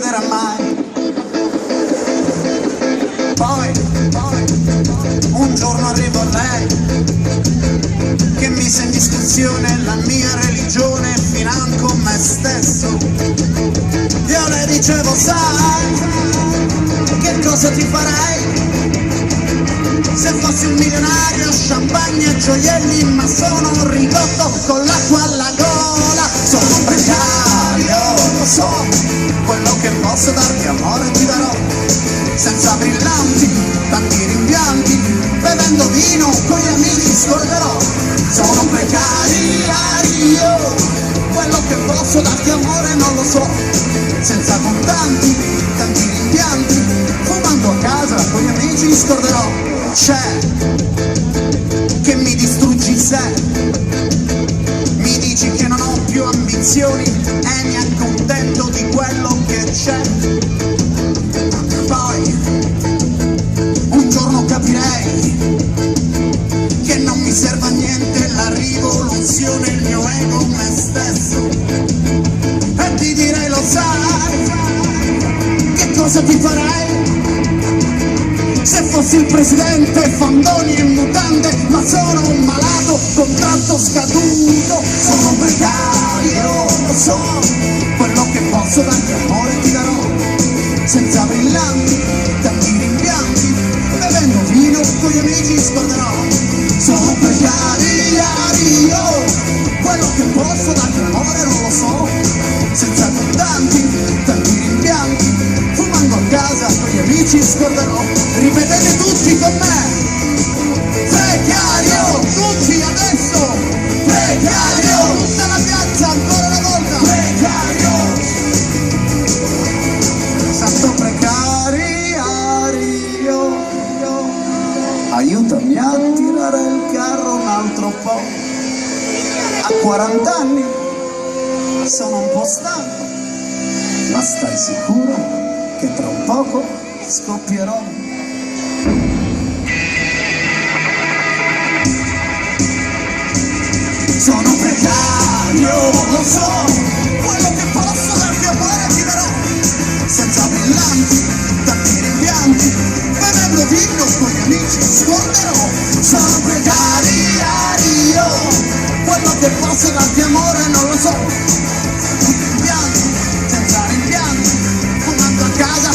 succederà mai. Poi, un giorno arrivo a lei, che mise in discussione la mia religione financo me stesso. Io le dicevo, sai, che cosa ti farei se fossi un milionario, champagne e gioielli, ma sono ridotto con l'acqua alla gola. Sono precario, lo so, quello che posso darti amore ti darò, senza brillanti, tanti rimpianti, bevendo vino con gli amici scorderò. Sono precario, quello che posso darti amore non lo so, senza contanti, tanti rimpianti, fumando a casa con gli amici scorderò. C'è che mi distruggi se mi dici che non ho più ambizioni e mi accontento di quello che c'è. Poi un giorno capirei che non mi serve a niente la rivoluzione, il mio ego, me stesso, e ti direi, lo sai, che cosa ti farei se fossi il presidente, fandoni e mutande, ma sono un malato, contratto scaduto. Sono precario, lo so, quello che posso darti amore ti darò, senza brillanti, tanti rimpianti, bevendo vino con gli amici scorderò. Sono precario, quello che posso darti amore non lo so, senza contanti, tanti rimpianti, fumando a casa con gli amici scorderò. Ripetete tutti con me, precario, tutti adesso, precario, tutta la piazza ancora una volta, precario, santo precario, aiutami a tirare il carro un altro po', a 40 anni sono un po' stanco, ma stai sicuro che tra un poco scoppierò. Sono precario, lo so, quello che posso darti amore ti darò, senza brillanti, tanti rimpianti, bevendo vino con gli amici scorderò. Sono precario, quello che posso darti amore non lo so, senza rimpianti, fumando a casa.